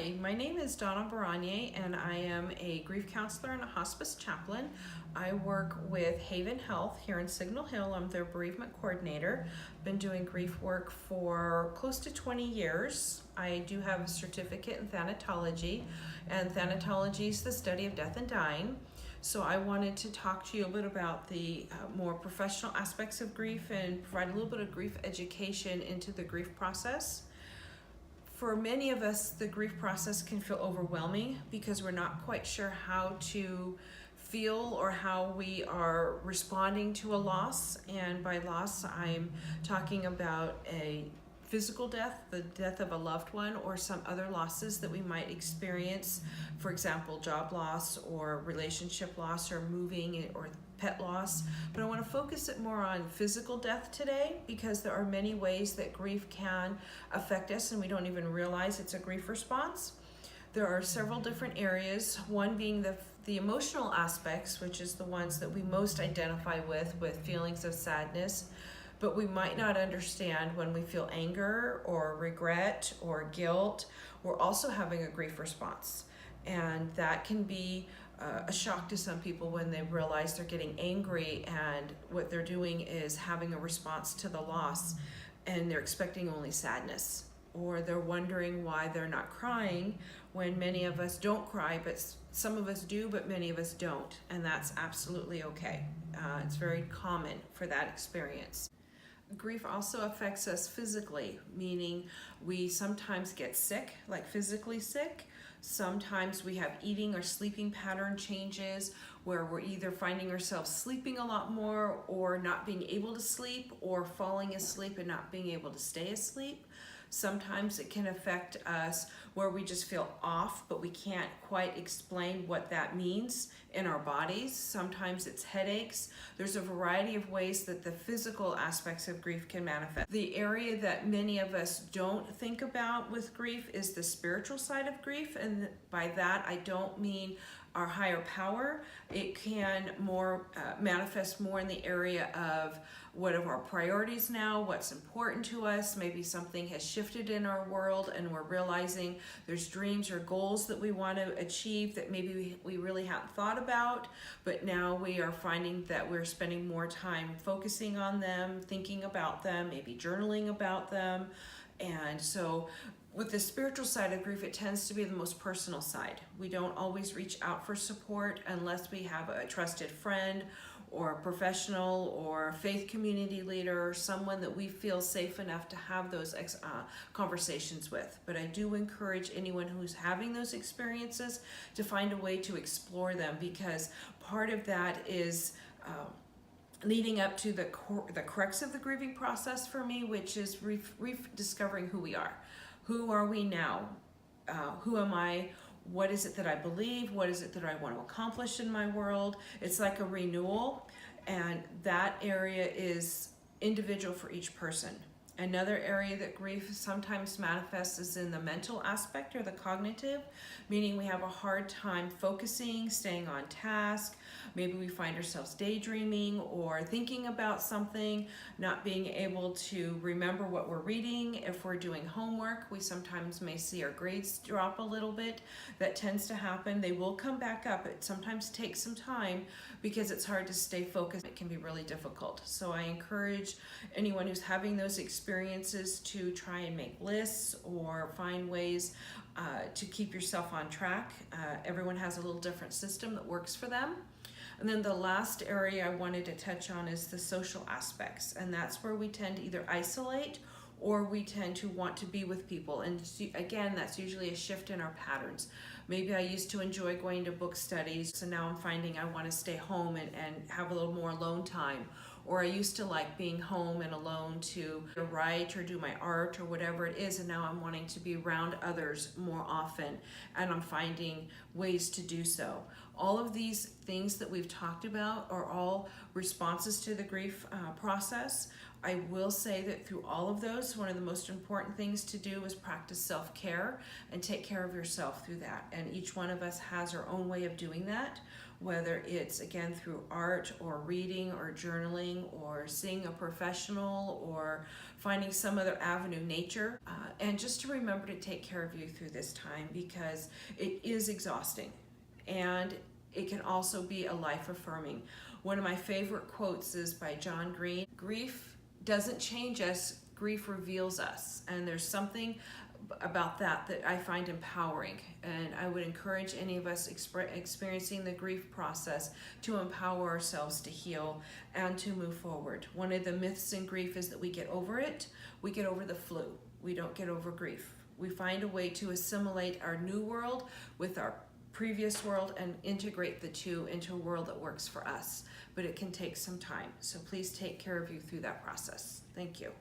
Hi, my name is Donna Baranyay and I am a grief counselor and a hospice chaplain. I work with Haven Health here in Signal Hill. I'm their bereavement coordinator. Been doing grief work for close to 20 years. I do have a certificate in thanatology, and thanatology is the study of death and dying. So I wanted to talk to you a bit about the more professional aspects of grief and provide a little bit of grief education into the grief process. For many of us, the grief process can feel overwhelming because we're not quite sure how to feel or how we are responding to a loss. And by loss, I'm talking about a physical death, the death of a loved one, or some other losses that we might experience. For example, job loss or relationship loss or moving or pet loss. But I want to focus it more on physical death today because there are many ways that grief can affect us and we don't even realize it's a grief response. There are several different areas, one being the emotional aspects, which is the ones that we most identify with feelings of sadness, but we might not understand when we feel anger or regret or guilt. We're also having a grief response, and that can be a shock to some people when they realize they're getting angry and what they're doing is having a response to the loss and they're expecting only sadness, or they're wondering why they're not crying when many of us don't cry, but some of us do, but many of us don't, and that's absolutely okay. It's very common for that experience. Grief also affects us physically, meaning we sometimes get sick, like physically sick. Sometimes we have eating or sleeping pattern changes where we're either finding ourselves sleeping a lot more or not being able to sleep, or falling asleep and not being able to stay asleep. Sometimes it can affect us where we just feel off, but we can't quite explain what that means in our bodies. Sometimes it's headaches. There's a variety of ways that the physical aspects of grief can manifest. The area that many of us don't think about with grief is the spiritual side of grief, and by that I don't mean our higher power. It can manifest more in the area of what are our priorities now, what's important to us. Maybe something has shifted in our world and we're realizing there's dreams or goals that we want to achieve that maybe we really hadn't thought about, but now we are finding that we're spending more time focusing on them, thinking about them, maybe journaling about them. And so with the spiritual side of grief, it tends to be the most personal side. We don't always reach out for support unless we have a trusted friend or a professional or a faith community leader, or someone that we feel safe enough to have those conversations with. But I do encourage anyone who's having those experiences to find a way to explore them, because part of that is leading up to the crux of the grieving process for me, which is rediscovering who we are. Who are we now? Who am I? What is it that I believe? What is it that I want to accomplish in my world? It's like a renewal, and that area is individual for each person. Another area that grief sometimes manifests is in the mental aspect or the cognitive, meaning we have a hard time focusing, staying on task. Maybe we find ourselves daydreaming or thinking about something, not being able to remember what we're reading. If we're doing homework, we sometimes may see our grades drop a little bit. That tends to happen. They will come back up. It sometimes takes some time because it's hard to stay focused. It can be really difficult. So I encourage anyone who's having those experiences to try and make lists or find ways to keep yourself on track. Everyone has a little different system that works for them. And then the last area I wanted to touch on is the social aspects, and that's where we tend to either isolate or we tend to want to be with people. And again, that's usually a shift in our patterns. Maybe I used to enjoy going to book studies, so now I'm finding I want to stay home and have a little more alone time. Or I used to like being home and alone to write or do my art or whatever it is, and now I'm wanting to be around others more often, and I'm finding ways to do so. All of these things that we've talked about are all responses to the grief process. I will say that through all of those, one of the most important things to do is practice self-care and take care of yourself through that. And each one of us has our own way of doing that, whether it's, again, through art or reading or journaling or seeing a professional or finding some other avenue, nature, and just to remember to take care of you through this time, because it is exhausting and it can also be a life affirming. One of my favorite quotes is by John Green: "Grief doesn't change us, grief reveals us." And there's something about that I find empowering, and I would encourage any of us experiencing the grief process to empower ourselves to heal and to move forward. One of the myths in grief is that we get over it. We get over the flu. We don't get over grief. We find a way to assimilate our new world with our previous world and integrate the two into a world that works for us. But it can take some time. So please take care of you through that process. Thank you.